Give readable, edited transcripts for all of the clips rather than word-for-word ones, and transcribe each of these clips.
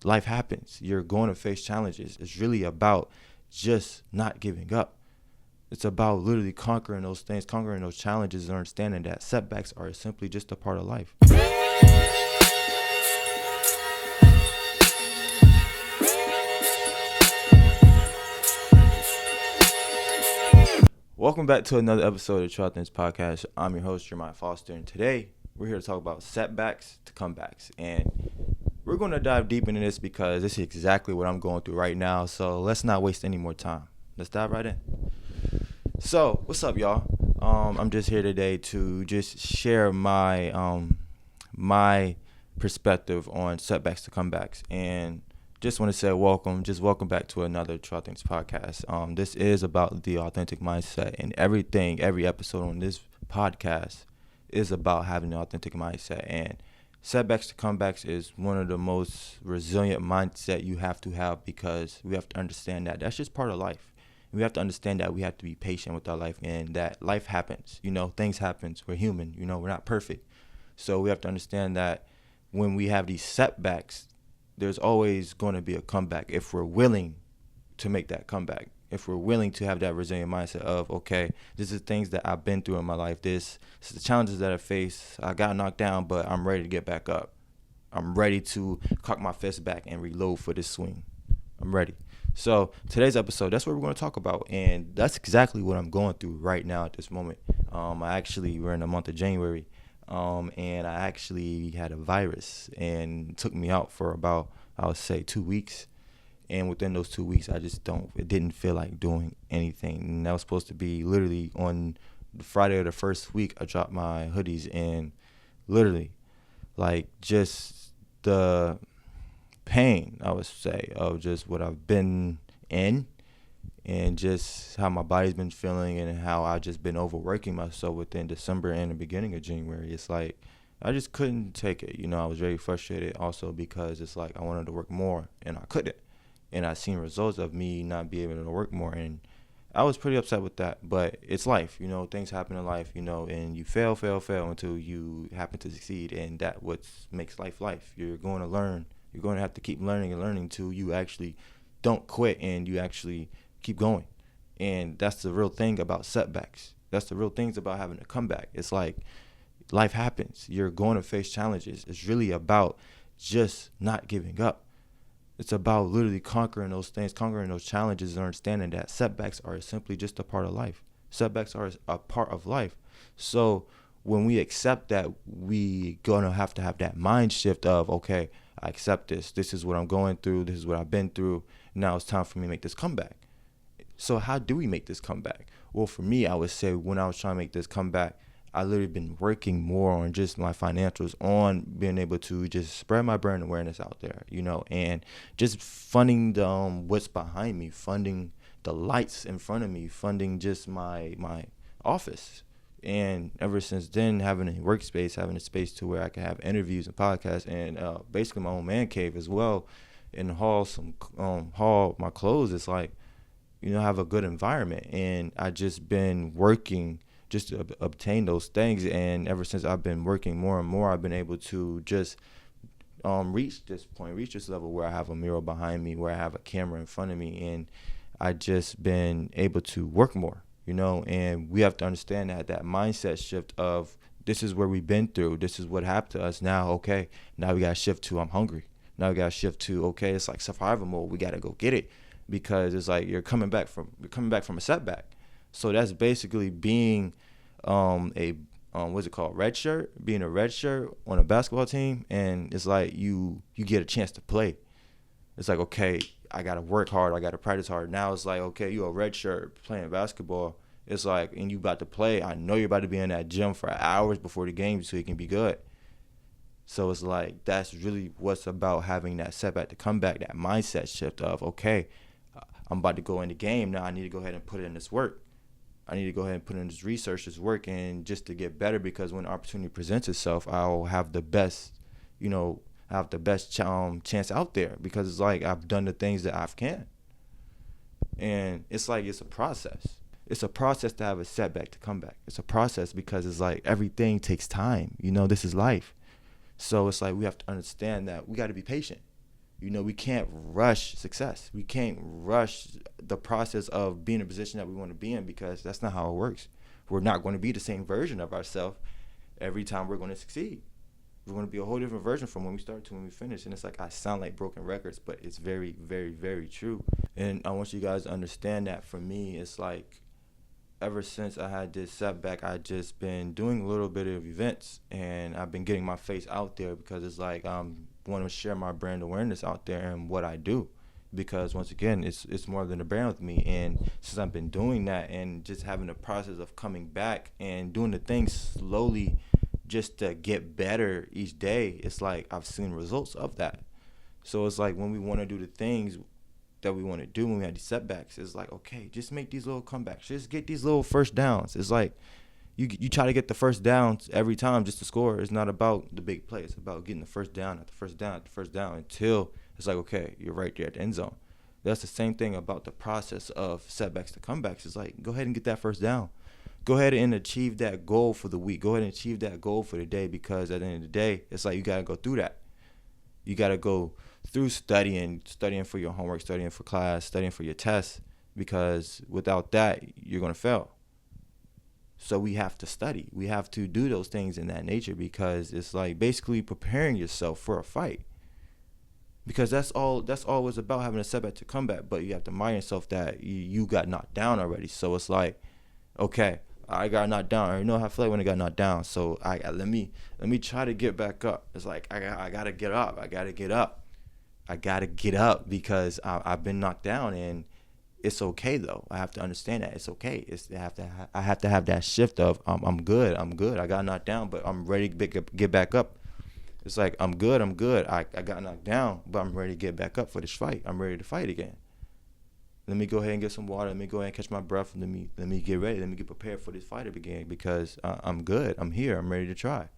life happens. You're going to face challenges. It's really about just not giving up. It's about literally conquering those things, conquering those challenges, and understanding that setbacks are simply just a part of life. Welcome back to another episode of Trout Things Podcast. I'm your host, Jeremiah Foster, and today we're here to talk about setbacks to comebacks. And we're going to dive deep into this because this is exactly what I'm going through right now. So let's not waste any more time. Let's dive right in. So what's up, y'all? I'm just here today to just share my my perspective on setbacks to comebacks, and just want to say welcome back to another Trout Things Podcast. This is about the authentic mindset, and every episode on this podcast is about having an authentic mindset. And setbacks to comebacks is one of the most resilient mindset you have to have, because we have to understand that that's just part of life. We have to understand that we have to be patient with our life, and that life happens. Things happen. We're human. We're not perfect. So we have to understand that when we have these setbacks, there's always going to be a comeback if we're willing to make that comeback. If we're willing to have that resilient mindset of, okay, this is things that I've been through in my life. This is the challenges that I face. I got knocked down, but I'm ready to get back up. I'm ready to cock my fist back and reload for this swing. I'm ready. So today's episode, that's what we're going to talk about. And that's exactly what I'm going through right now at this moment. We're in the month of January. And I actually had a virus, and it took me out for about, I would say, 2 weeks. And within those 2 weeks, it didn't feel like doing anything. And that was supposed to be literally on the Friday of the first week. I dropped my hoodies, and literally, like, just the pain, I would say, of just what I've been in, and just how my body's been feeling, and how I've just been overworking myself within December and the beginning of January. It's like I just couldn't take it. I was very frustrated also, because it's like I wanted to work more and I couldn't. And I seen results of me not being able to work more, and I was pretty upset with that. But it's life, things happen in life, and you fail until you happen to succeed. And that what makes life life. You're going to learn. You're going to have to keep learning and learning till you actually don't quit and you actually keep going. And that's the real thing about setbacks. That's the real things about having a comeback. It's like life happens. You're going to face challenges. It's really about just not giving up. It's about literally conquering those things, conquering those challenges, and understanding that setbacks are simply just a part of life. Setbacks are a part of life. So when we accept that, we gonna have to have that mind shift of, okay, I accept this. This is what I'm going through. This is what I've been through. Now it's time for me to make this comeback. So how do we make this comeback? Well, for me, I would say when I was trying to make this comeback, I literally been working more on just my financials, on being able to just spread my brand awareness out there, and just funding the what's behind me, funding the lights in front of me, funding just my office. And ever since then, having a workspace, having a space to where I can have interviews and podcasts, and basically my own man cave as well, and haul my clothes. It's like, have a good environment. And I just been working just to obtain those things. And ever since I've been working more and more, I've been able to just reach this level where I have a mirror behind me, where I have a camera in front of me, and I just been able to work more, and we have to understand that mindset shift of, this is where we've been through, this is what happened to us. Now, okay, now we got to shift to, I'm hungry. Now we got to shift to, okay, it's like survival mode. We got to go get it, because it's like you're coming back from a setback. So that's basically being what's it called? Red shirt, being a red shirt on a basketball team. And it's like you get a chance to play. It's like, okay, I got to work hard. I got to practice hard. Now it's like, okay, you're a red shirt playing basketball. It's like, and you about to play. I know you're about to be in that gym for hours before the game so you can be good. So it's like, that's really what's about having that setback to come back, that mindset shift of, okay, I'm about to go in the game. Now I need to go ahead and put in this work. I need to go ahead and put in this research, this work, and just to get better, because when opportunity presents itself, I'll have the best, chance out there, because it's like I've done the things that I can. And it's like, it's a process. It's a process to have a setback to come back. It's a process, because it's like everything takes time. This is life. So it's like we have to understand that we got to be patient. We can't rush success. We can't rush the process of being in a position that we want to be in, because that's not how it works. We're not going to be the same version of ourselves every time we're going to succeed. We're going to be a whole different version from when we start to when we finish. And it's like, I sound like broken records, but it's very, very, very true. And I want you guys to understand that for me, it's like, ever since I had this setback, I just been doing a little bit of events, and I've been getting my face out there, because it's like, want to share my brand awareness out there and what I do, because once again, it's more than a brand with me. And since I've been doing that and just having the process of coming back and doing the things slowly just to get better each day, it's like I've seen results of that. So it's like, when we want to do the things that we want to do, when we have these setbacks, it's like, okay, just make these little comebacks, just get these little first downs. It's like, you try to get the first downs every time just to score. It's not about the big play. It's about getting the first down at the first down at the first down, until it's like, okay, you're right there at the end zone. That's the same thing about the process of setbacks to comebacks. It's like, go ahead and get that first down. Go ahead and achieve that goal for the week. Go ahead and achieve that goal for the day, because at the end of the day, it's like, you got to go through that. You got to go through studying for your homework, studying for class, studying for your tests, because without that, you're going to fail. So we have to study. We have to do those things in that nature, because it's like basically preparing yourself for a fight. Because that's all it's about, having a setback to comeback. But you have to remind yourself that you got knocked down already. So it's like, okay, I got knocked down. I already know how I feel like when I got knocked down. So let me try to get back up. It's like, I gotta get up. I gotta get up, because I've been knocked down, and it's okay though. I have to understand that it's okay. I have to have that shift of I'm good. I got knocked down, but I'm ready to get back up. It's like, I'm good. I got knocked down, but I'm ready to get back up for this fight. I'm ready to fight again. Let me go ahead and get some water. Let me go ahead and catch my breath. Let me get ready. Let me get prepared for this fight again, because I'm good. I'm here. I'm ready to try.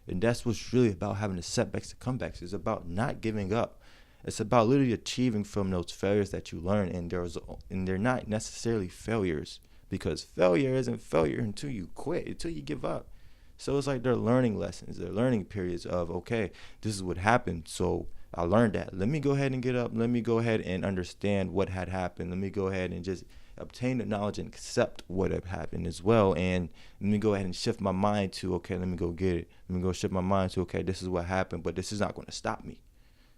And that's what's really about having the setbacks to comebacks. It's about not giving up. It's about literally achieving from those failures that you learn, and they're not necessarily failures, because failure isn't failure until you quit, until you give up. So it's like, they're learning lessons, they're learning periods of, okay, this is what happened, so I learned that. Let me go ahead and get up. Let me go ahead and understand what had happened. Let me go ahead and just obtain the knowledge and accept what had happened as well. And let me go ahead and shift my mind to, okay, let me go get it. Let me go shift my mind to, okay, this is what happened, but this is not going to stop me.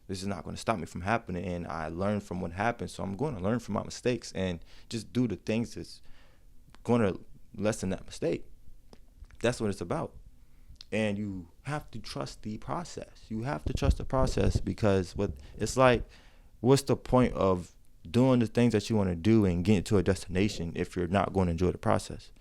This is not going to stop me from happening, and I learned from what happened, so I'm going to learn from my mistakes and just do the things that's going to lessen that mistake. That's what it's about. And you have to trust the process. You have to trust the process, because it's like, what's the point of doing the things that you want to do and getting to a destination if you're not going to enjoy the process?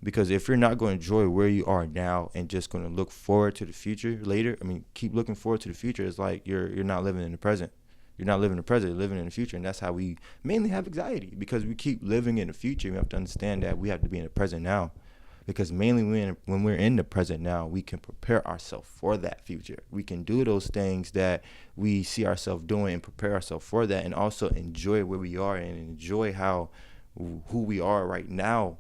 Because if you're not going to enjoy where you are now and just going to look forward to the future later, keep looking forward to the future, it's like you're not living in the present. You're not living in the present, you're living in the future. And that's how we mainly have anxiety, because we keep living in the future. We have to understand that we have to be in the present now. Because mainly when we're in the present now, we can prepare ourselves for that future. We can do those things that we see ourselves doing and prepare ourselves for that, and also enjoy where we are and enjoy who we are right now,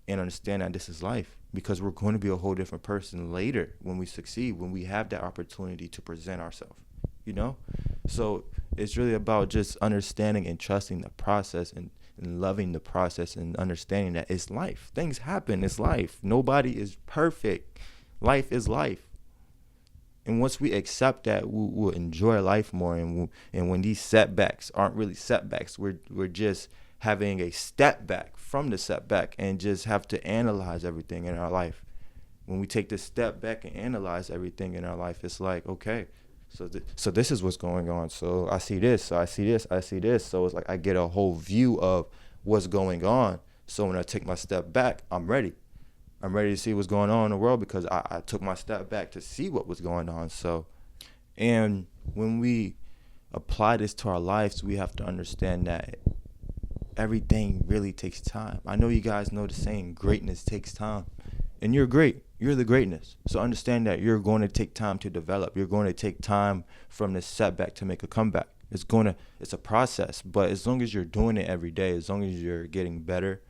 and understand that this is life, because we're going to be a whole different person later when we succeed, when we have that opportunity to present ourselves, So it's really about just understanding and trusting the process, and loving the process, and understanding that it's life. Things happen. It's life. Nobody is perfect. Life is life. And once we accept that, we'll enjoy life more. And when these setbacks aren't really setbacks, we're just having a step back from the setback, and just have to analyze everything in our life. When we take this step back and analyze everything in our life, it's like, okay, so this is what's going on. So I see this. So I see this. I see this. So it's like, I get a whole view of what's going on. So when I take my step back, I'm ready. I'm ready to see what's going on in the world, because I took my step back to see what was going on. So, and when we apply this to our lives, we have to understand that everything really takes time. I know you guys know the saying, greatness takes time. And you're great. You're the greatness. So understand that you're going to take time to develop. You're going to take time from this setback to make a comeback. It's a process, but as long as you're doing it every day, as long as you're getting better,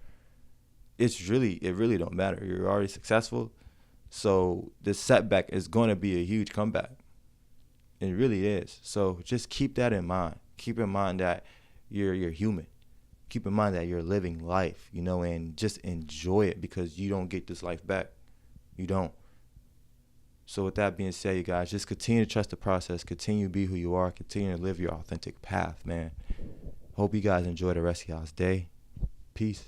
it really don't matter. You're already successful. So this setback is going to be a huge comeback. It really is. So just keep that in mind. Keep in mind that you're human. Keep in mind that you're living life, and just enjoy it, because you don't get this life back. You don't. So with that being said, you guys, just continue to trust the process. Continue to be who you are. Continue to live your authentic path, man. Hope you guys enjoy the rest of y'all's day. Peace.